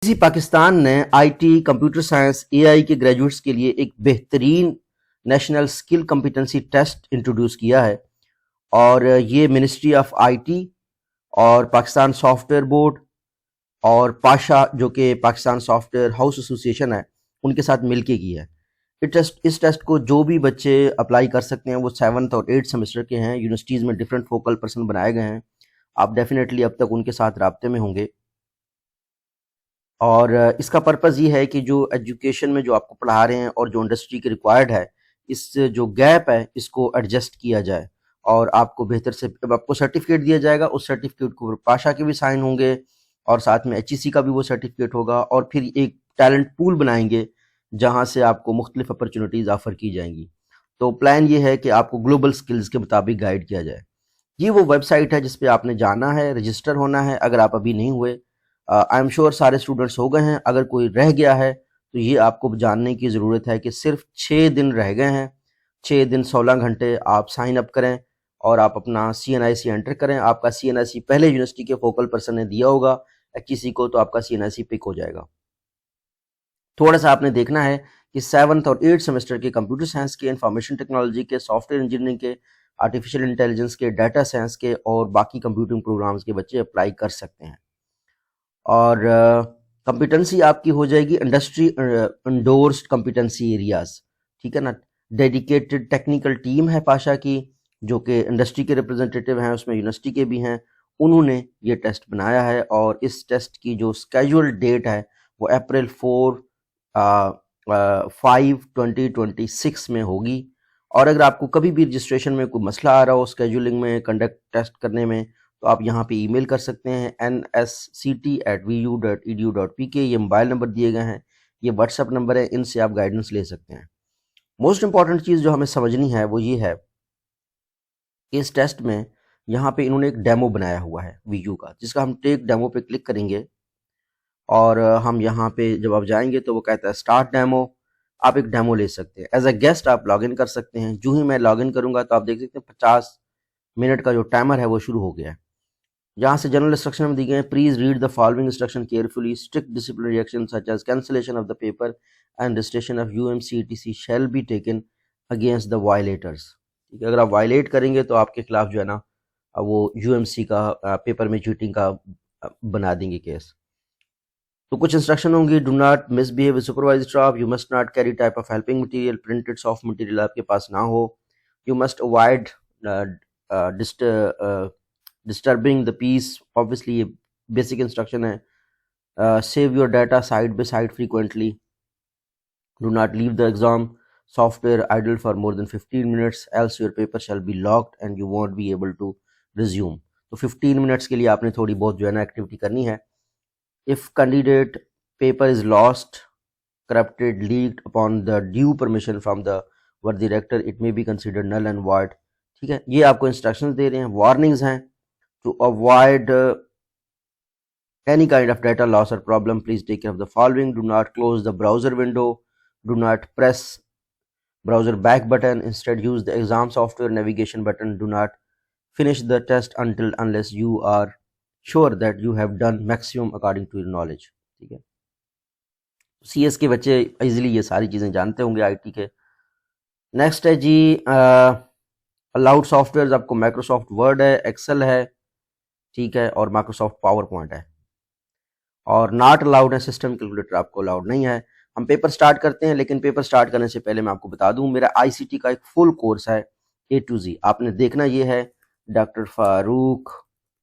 इसी पाकिस्तान ने IT, computer science, AI के ग्रेजुएट्स के लिए एक बेहतरीन national skill competency test introduce किया है और ये मिनिस्ट्री ऑफ आईटी और पाकिस्तान सॉफ्टवेयर बोर्ड और पाशा जो कि पाकिस्तान सॉफ्टवेयर हाउस एसोसिएशन है उनके साथ मिलके की है। इस टेस्ट को जो भी बच्चे अप्लाई कर सकते हैं वो 7th और 8th सेमेस्टर के हैं। यूनिवर्सिटीज़ में डिफरेंट फोकल पर्सन बनाए गए हैं। आप डेफिनेटली अब तक उनके साथ राब्ते में होंगे और इसका पर्पज़ ये है कि जो एजुकेशन में जो आपको पढ़ा रहे हैं और जो इंडस्ट्री के रिक्वायर्ड है, इस जो गैप है इसको एडजस्ट किया जाए और आपको बेहतर से आपको सर्टिफिकेट दिया जाएगा। उस सर्टिफिकेट को पाशा के भी साइन होंगे और साथ में एचईसी का भी वो सर्टिफिकेट होगा और फिर एक टैलेंट पूल बनाएंगे जहाँ से आपको मुख्तलिफ अपॉर्चुनिटीज़ ऑफ़र की जाएंगी। तो प्लान ये है कि आपको ग्लोबल स्किल्स के मुताबिक गाइड किया जाए। ये वो वेबसाइट है जिस पे आपने जाना है, रजिस्टर होना है। अगर आप अभी नहीं हुए, आई एम श्योर सारे स्टूडेंट्स हो गए हैं। अगर कोई रह गया है तो ये आपको जानने की ज़रूरत है कि सिर्फ 6 दिन रह गए हैं। 6 दिन 16 घंटे आप साइन अप करें और आप अपना CNIC एंटर करें। आपका CNIC पहले यूनिवर्सिटी के फोकल पर्सन ने दिया होगा HEC को, तो आपका CNIC पिक हो जाएगा। थोड़ा सा आपने देखना है कि 7th और 8th सेमेस्टर के कंप्यूटर साइंस के, इंफॉर्मेशन टेक्नोलॉजी के, सॉफ्टवेयर इंजीनियरिंग के, आर्टिफिशियल इंटेलिजेंस के, डाटा साइंस के और बाकी कंप्यूटिंग प्रोग्राम्स के बच्चे अप्लाई कर सकते हैं। और कॉम्पिटेंसी आपकी हो जाएगी इंडस्ट्री इंडोर्स्ड कॉम्पिटेंसी एरियाज, ठीक है ना। डेडिकेटेड टेक्निकल टीम है पाशा की जो कि इंडस्ट्री के रिप्रेजेंटेटिव हैं, उसमें यूनिवर्सिटी के भी हैं। उन्होंने ये टेस्ट बनाया है और इस टेस्ट की जो स्केड्यूल डेट है वो अप्रैल 5/2026 में होगी। और अगर आपको कभी भी रजिस्ट्रेशन में कोई मसला आ रहा हो, स्केड्यूलिंग में, कंडक्ट टेस्ट करने में, तो आप यहाँ पे ईमेल कर सकते हैं nsct@vu.edu.pk। ये मोबाइल नंबर दिए गए हैं, ये व्हाट्सएप नंबर है, इनसे आप गाइडेंस ले सकते हैं। मोस्ट इंपॉर्टेंट चीज़ जो हमें समझनी है वो ये है कि इस टेस्ट में यहाँ पे इन्होंने एक डेमो बनाया हुआ है वीयू का, जिसका हम टेक डेमो पे क्लिक करेंगे और हम यहाँ पे जब आप जाएंगे तो वो कहता है स्टार्ट डेमो। आप एक डेमो ले सकते हैं। एज अ गेस्ट आप लॉगिन कर सकते हैं। जो ही मैं लॉगिन करूँगा तो आप देख सकते हैं 50 मिनट का जो टाइमर है वो शुरू हो गया है। यहाँ से जनरल इंस्ट्रक्शन में दी गए हैं, please read the following instruction carefully. Strict disciplinary action such as cancellation of the paper and registration of UMC/ETC shall be taken against the violators. ठीक है, अगर आप वायलेट करेंगे तो आपके खिलाफ जो है ना वो UMC का पेपर में चीटिंग का बना देंगे केस। तो कुछ इंस्ट्रक्शन होंगी, do not misbehave with supervised staff, you must not carry type of helping material, printed soft material आपके पास ना हो, you must avoid disturbing the peace. Obviously ये बेसिक इंस्ट्रक्शन है। Save your data side by side frequently, do not leave the exam software idle for more than 15 minutes else your paper shall be locked and you won't be able to resume. तो 15 minutes के लिए आपने थोड़ी बहुत जो है ना activity करनी है। If candidate paper is lost, corrupted, leaked upon the due permission from the work director, it may be considered null and void। ठीक है, ये आपको इंस्ट्रक्शंस दे रहे हैं, वार्निंग्स हैं। To avoid any kind of data loss or problem, please take care of the following: do not close the browser window, do not press browser back button, instead use the exam software navigation button, do not finish the test unless you are sure that you have done maximum according to your knowledge। ठीक है, CS के बच्चे easily ये सारी चीज़ें जानते होंगे IT के। नेक्स्ट है जी अलाउड सॉफ्टवेयर, आपको माइक्रोसॉफ्ट वर्ड है, एक्सेल है, ठीक है, और माइक्रोसॉफ्ट पावर पॉइंट है। और नॉट अलाउड है सिस्टम कैलकुलेटर, आपको अलाउड नहीं है। हम पेपर स्टार्ट करते हैं, लेकिन पेपर स्टार्ट करने से पहले मैं आपको बता दूं मेरा ICT का एक फुल कोर्स है A to Z। आपने देखना ये है डॉक्टर फारूक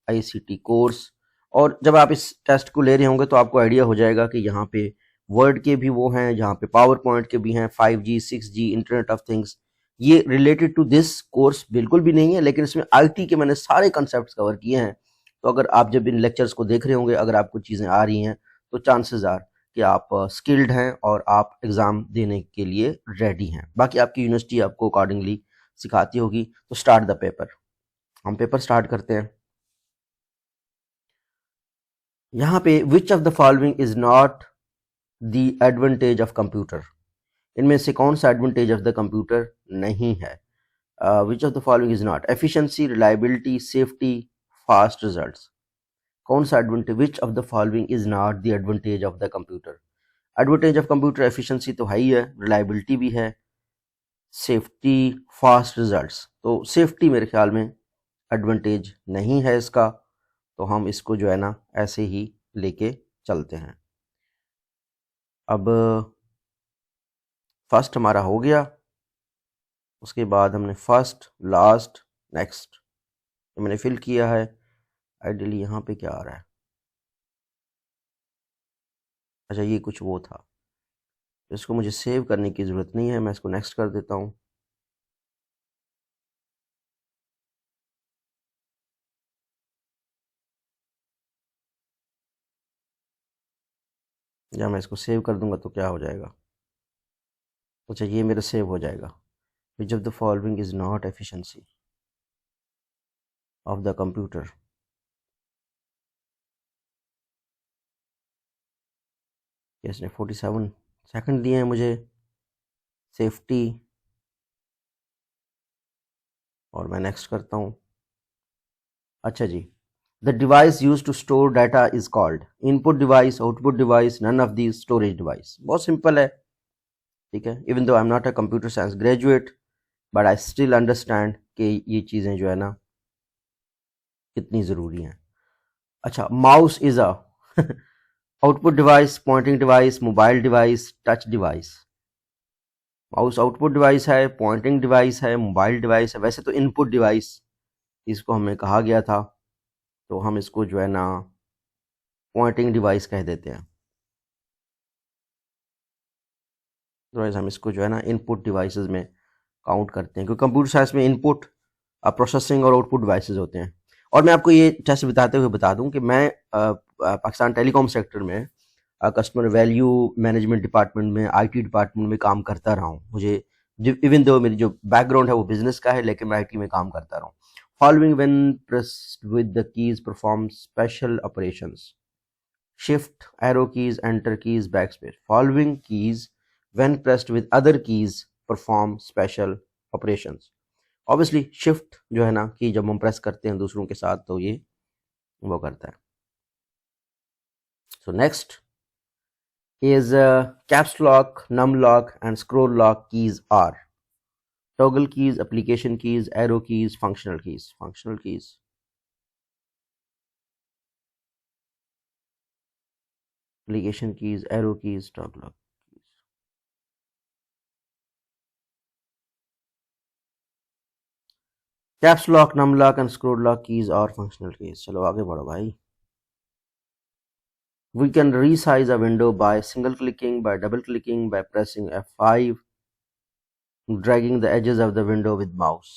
ICT कोर्स। और जब आप इस टेस्ट को ले रहे होंगे तो आपको आइडिया हो जाएगा कि यहाँ पे वर्ड के भी वो हैं, यहाँ पे पावर पॉइंट के भी हैं, 5G 6G internet of things. ये रिलेटेड टू दिस कोर्स बिल्कुल भी नहीं है, लेकिन इसमें IT के मैंने सारे कंसेप्ट कवर किए हैं। तो अगर आप जब इन लेक्चर्स को देख रहे होंगे, अगर आपको चीज़ें आ रही हैं तो चांसेस आर कि आप स्किल्ड हैं और आप एग्ज़ाम देने के लिए रेडी हैं। बाकी आपकी यूनिवर्सिटी आपको अकॉर्डिंगली सिखाती होगी। तो स्टार्ट द पेपर, हम पेपर स्टार्ट करते हैं। यहाँ पे which of the following is not the advantage of computer, इनमें से कौन सा एडवांटेज ऑफ द कंप्यूटर नहीं है। Which of the following is not efficiency, reliability, safety, fast results. कौन सा advantage, which of the following is not the advantage of the computer. Advantage of computer efficiency तो है ही है, reliability भी है, safety, fast results. तो safety मेरे ख्याल में एडवांटेज नहीं है इसका, तो हम इसको जो है ना ऐसे ही लेके चलते हैं। अब फर्स्ट हमारा हो गया, उसके बाद हमने फर्स्ट, लास्ट, नेक्स्ट मैंने फिल किया है। आइडियली यहाँ पे क्या आ रहा है, अच्छा ये कुछ वो था, इसको मुझे सेव करने की ज़रूरत नहीं है, मैं इसको नेक्स्ट कर देता हूँ। या मैं इसको सेव कर दूंगा तो क्या हो जाएगा, अच्छा ये मेरा सेव हो जाएगा। Which of the following is not efficiency of the computer. इसने 47 सेकंड दिए हैं मुझे, सेफ्टी, और मैं नेक्स्ट करता हूँ। अच्छा जी, the device use to store data is called input device, output device, none of the, storage device. बहुत सिंपल है, ठीक है। Even though I am not a computer science graduate, but I still understand कि ये चीज़ें जो है ना कितनी ज़रूरी हैं। अच्छा, mouse is a output device, pointing device, mobile device, touch device. Mouse output device है, पॉइंटिंग डिवाइस है, मोबाइल डिवाइस है। वैसे तो इनपुट डिवाइस इसको हमें कहा गया था, तो हम इसको जो है ना पॉइंटिंग डिवाइस कह देते हैं। अदरवाइज हम इसको जो है ना इनपुट डिवाइसेस में काउंट करते हैं, क्योंकि कंप्यूटर साइंस में इनपुट, प्रोसेसिंग और आउटपुट डिवाइसेस होते हैं। और मैं आपको ये टेस्ट बताते हुए बता दूं कि मैं पाकिस्तान टेलीकॉम सेक्टर में कस्टमर वैल्यू मैनेजमेंट डिपार्टमेंट में, आईटी डिपार्टमेंट में काम करता रहा हूँ। मुझे इवन दो मेरी जो बैकग्राउंड है वो बिजनेस का है, लेकिन मैं आईटी में काम करता रहा हूँ। Following when pressed with the keys perform special operations, shift, arrow keys, enter keys, backspace. Following keys when pressed with other keys perform special operations. Obviously shift जो है ना कि जब हम प्रेस करते हैं दूसरों के साथ तो ये वो करता है। So next is caps lock, num lock and scroll lock keys are toggle keys, application keys, arrow keys, functional keys. Functional keys. Application keys, arrow keys, toggle lock. Caps lock, num lock and scroll lock keys are functional keys. चलो आगे बढ़ो भाई। We can resize a window by single clicking, by double clicking, by pressing F5, dragging the edges of the window with mouse.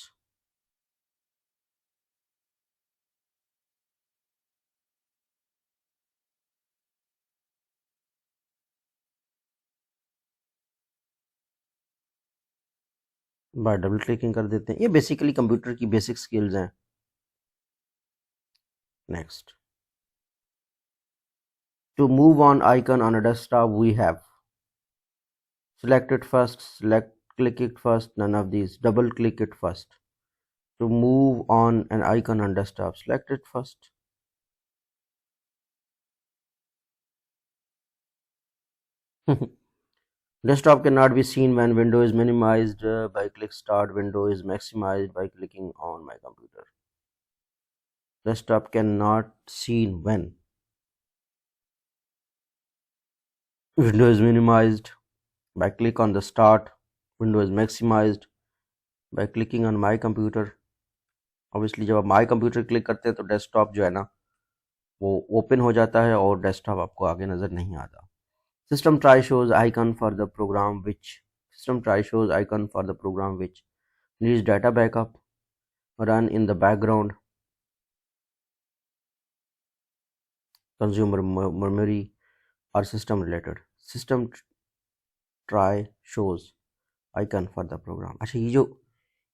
By double clicking कर देते हैं। ये basically computer की basic skills हैं। Next, to move on icon on a desktop, we have select it first, click it first, none of these, double click it first. To move on an icon on desktop, select it first. Desktop cannot be seen when window is minimized by click start, window is maximized by clicking on my computer. Desktop cannot seen when window is minimized by click on the start, window is maximized by clicking on my computer. Obviously जब आप my computer click करते हैं तो desktop जो है ना वो open हो जाता है और डेस्कटॉप आपको आगे नज़र नहीं आता। System try shows icon for the program which needs data backup, run in the background, consumer memory or system related. System try shows icon for the program. अच्छा ये जो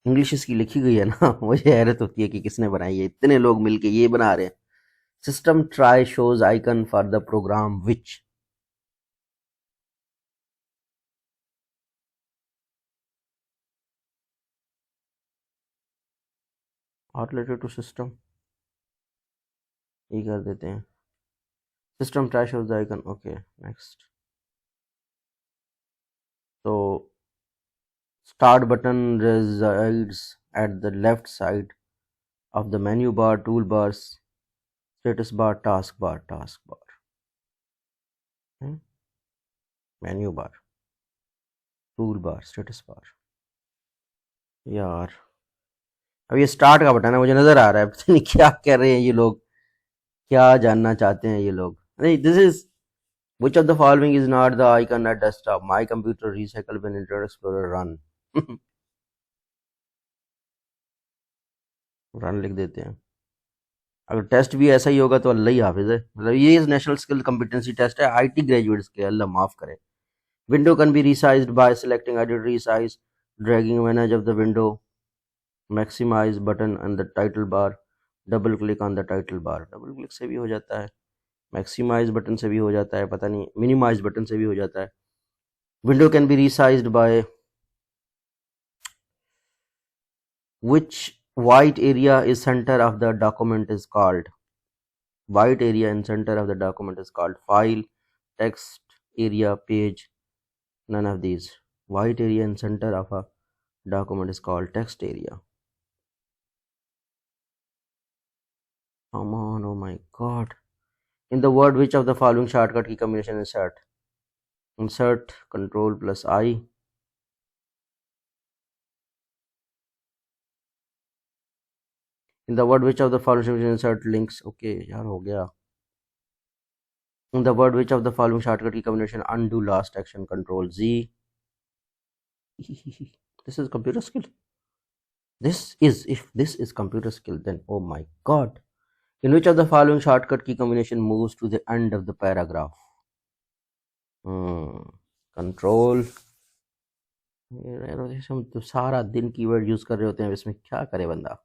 इंग्लिश इसकी लिखी गई है ना मुझे हैरत होती है कि किसने बनाई है, इतने लोग मिलके ये बना रहे हैं। System tray shows icon for the program which, are related to system, ये कर देते हैं, system trash of the icon, okay next. तो start button resides at the left side of the menu bar, toolbars, status bar, taskbar, hmm? menu bar, toolbar, status bar। यार अब ये start का button है, मुझे नजर आ रहा है, पता नहीं क्या कर रहे हैं ये लोग, क्या जानना चाहते हैं ये लोग। नहीं, this is which of the following is not the icon at desktop? My computer, recycle bin, internet explorer, run। Run लिख देते हैं। अगर टेस्ट भी ऐसा ही होगा तो अल्लाह ही हाफिज है, मतलब ये नेशनल स्किल कम्पिटेंसी टेस्ट है आईटी ग्रेजुएट्स के, अल्लाह माफ करे। Window can be resized by selecting edit resize, dragging one edge of the window, maximize button on the title bar, double click on the title bar. Double click से भी हो जाता है, मैक्सिमाइज बटन से भी हो जाता है, पता नहीं मिनिमाइज बटन से भी हो जाता है। Window can be resized by which white area is center of the document is called, white area in center of the document is called file, text area, page, none of these। white area in center of a document is called text area। Come on, oh my god। in the word which of the following shortcut key combination is insert? Insert control plus I, in the word which of the following shortcut insert links, okay यार हो गया। in the word which of the following shortcut key combination undo last action, control Z। this is computer skill, this is, if this is computer skill, then oh my god। in which of the following shortcut key combination moves to the end of the paragraph? control। हम तो सारा दिन keyword use कर रहे होते हैं, इसमें क्या करे बंदा।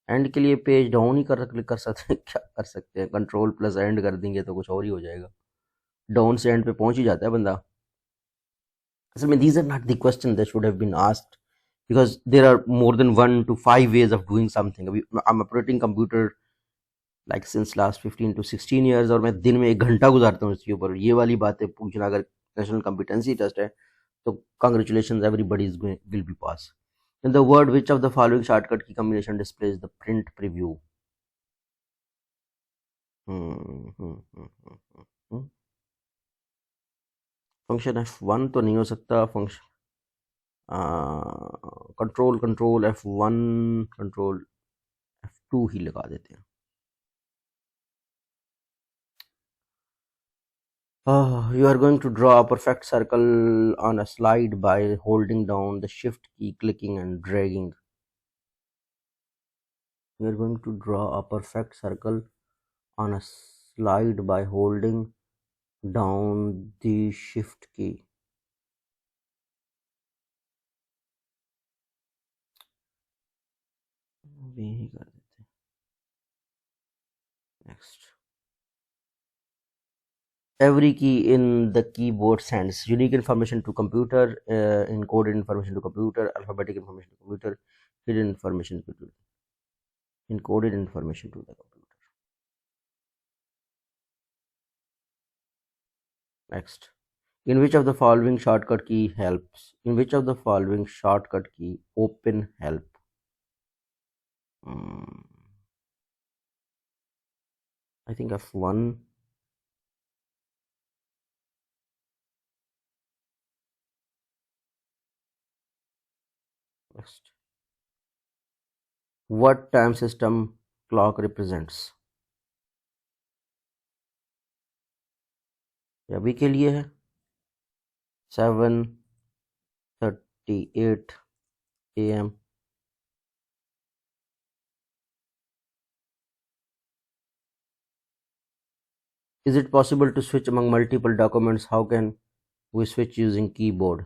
एंड के लिए पेज डाउन ही कर क्लिक कर सकते हैं, क्या कर सकते हैं, कंट्रोल प्लस एंड कर देंगे तो कुछ और ही हो जाएगा, डाउन से एंड पे पहुंच ही जाता है बंदा। असल में these are not the questions that should have been asked, because there are more than 1 to 5 ways of doing something। अभी I'm operating computer like since last 15 to 16 years, और मैं दिन में 1 घंटा गुजारता हूँ इसके ऊपर। ये वाली बातें पूछना अगर नेशनल कॉम्पिटेंसी टेस्ट है तो congratulations, everybody is going will be pass। in the word which of the following shortcut key combination displays the print preview? Function F1 तो नहीं हो सकता, function control F1, control F2 ही लगा देते हैं। You are going to draw a perfect circle on a slide by holding down the shift key, clicking and dragging। You are going to draw a perfect circle on a slide by holding down the shift key। यही कर देते हैं, next। Every key in the keyboard sends unique information to computer, encoded information to computer, alphabetic information to computer, hidden information to computer, encoded information to the computer। Next, in which of the following shortcut key helps? In which of the following shortcut key open help? I think F1। Next, what time system clock represents? ये अभी के लिए है 7:38 AM। Is it possible to switch among multiple documents? How can we switch using keyboard?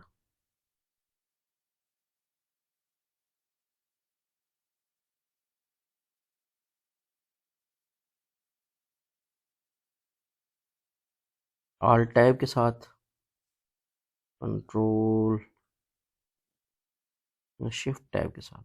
Alt tab के साथ, control shift tab के साथ।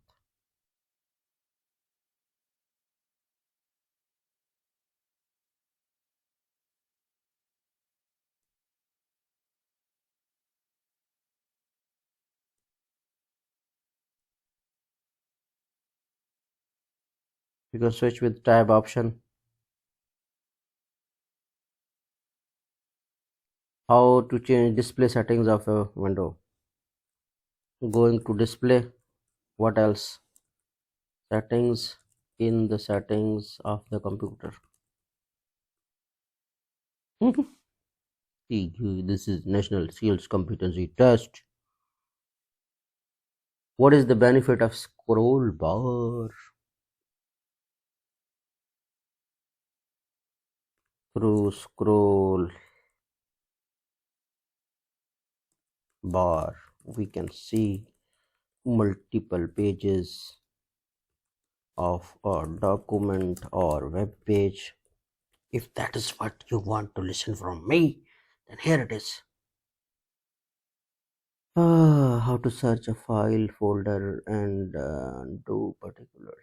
You can switch with tab option. How to change display settings of a window. Going to display. What else? Settings. In the settings of the computer. This is National Skills Competency Test. What is the benefit of scroll bar? Through scroll bar, we can see multiple pages of a document or web page. If that is what you want to listen from me, then here it is. How to search a file folder and do particular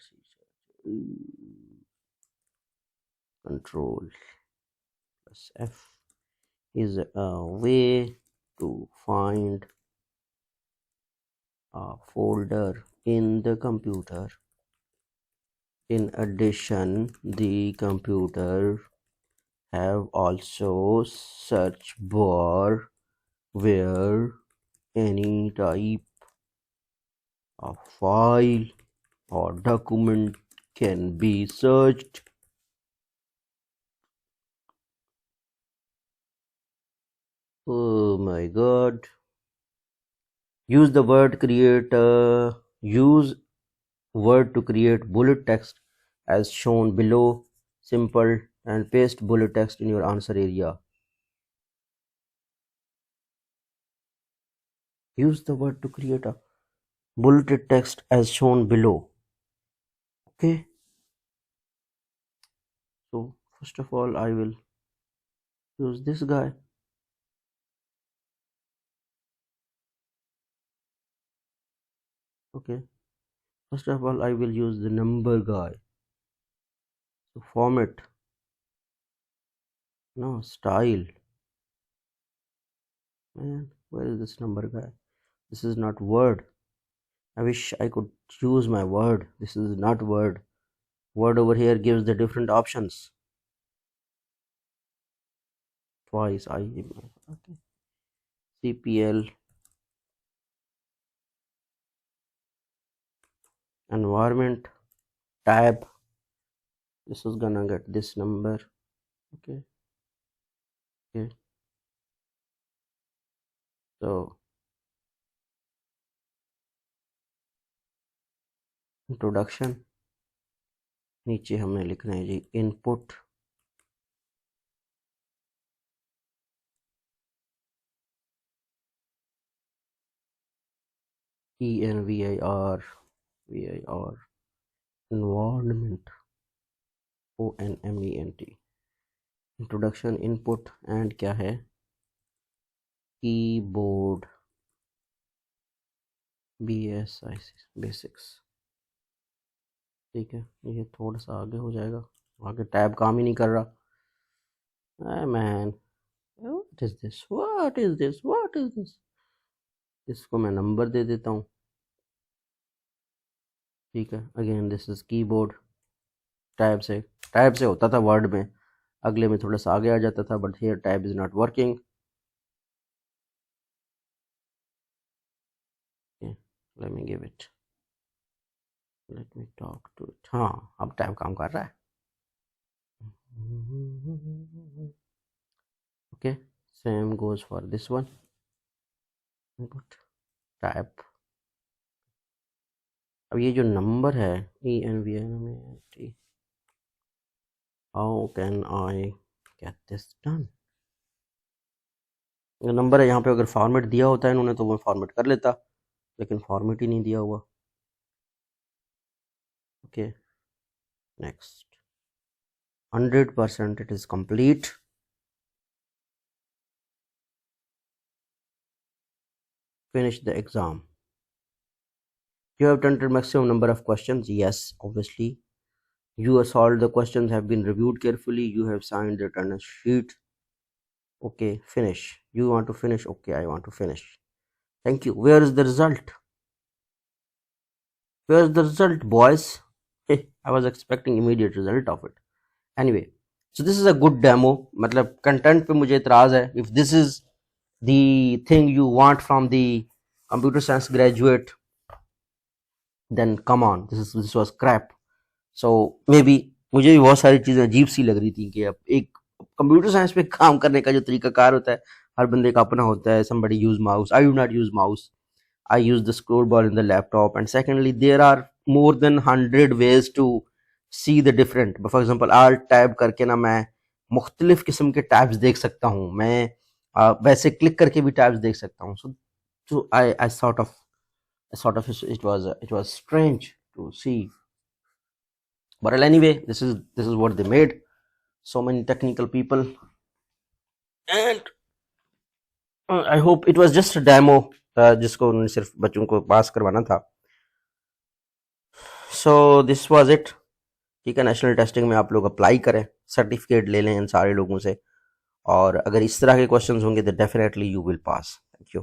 control plus F is a way to find a folder in the computer. In addition, the computer have also search bar where any type of file or document can be searched. Oh my god. Use the word use word to create bullet text as shown below. Simple, and paste bullet text in your answer area. Use the word to create a bulleted text as shown below. Okay, so first of all I will use this guy. Okay, first of all I will use the number guy. So format, no, style. Man, where is this number guy? This is not word. I wish I could choose my word. This is not word. Word over here gives the different options. Twice I okay. CPL environment tab. This is gonna get this number. Okay. Okay. So introduction, नीचे हमने लिखना है जी input, ENVIR environment ONMENT, introduction input and क्या है keyboard basics. ठीक है, ये थोड़ा सा आगे हो जाएगा, आगे टैब काम ही नहीं कर रहा. Man what is this, what is this, what is this. इसको मैं नंबर दे देता हूँ. ठीक है, again this is keyboard. Tab से होता था वर्ड में, अगले में थोड़ा सा आगे आ जाता था, but here tab is not working. Let me give it, let me talk to it. हाँ, अब टैब काम कर रहा है. Okay, same goes for this one. Input tab. अब ये जो नंबर है ENVINMENT, how can I get this done. Number है यहाँ पे, अगर फॉर्मेट दिया होता है इन्होंने तो वो फॉर्मेट कर लेता, लेकिन फॉर्मेट ही नहीं दिया हुआ. Okay, next. 100% it is complete. Finish the exam. You have entered maximum number of questions. Yes, obviously. You have solved the questions, have been reviewed carefully. You have signed the attendance sheet. Okay, finish. You want to finish? Okay, I want to finish. Thank you. Where is the result? Where is the result, boys? I was expecting immediate result of it. Anyway, so this is a good demo. मतलब content पे मुझे इतराज है. If this is the thing you want from the computer science graduate, then come on, this was crap. So maybe मुझे भी बहुत सारी चीजें अजीब सी लग रही थी कि अब एक कंप्यूटर साइंस पे काम करने का जो तरीकाकार होता है, हर बंदे का अपना होता है. Somebody use mouse. I do not use mouse. I use the scroll bar in the laptop. And secondly, there are more than 100 ways to see the different. For example, alt tab करके ना मैं मुख्तलिफ किस्म के tabs देख सकता हूँ. मैं वैसे क्लिक करके भी टैब्स देख सकता हूँ. So I sort of it was strange to see. But well, anyway, this is what they made. So many technical people, and I hope it was just a demo जिसको उन्होंने सिर्फ बच्चों को पास करवाना था. So this was it. ठीक है, national testing में आप लोग अप्लाई करें, सर्टिफिकेट ले लें इन सारे लोगों से, और अगर इस तरह के क्वेश्चंस होंगे तो definitely you will pass. Thank you.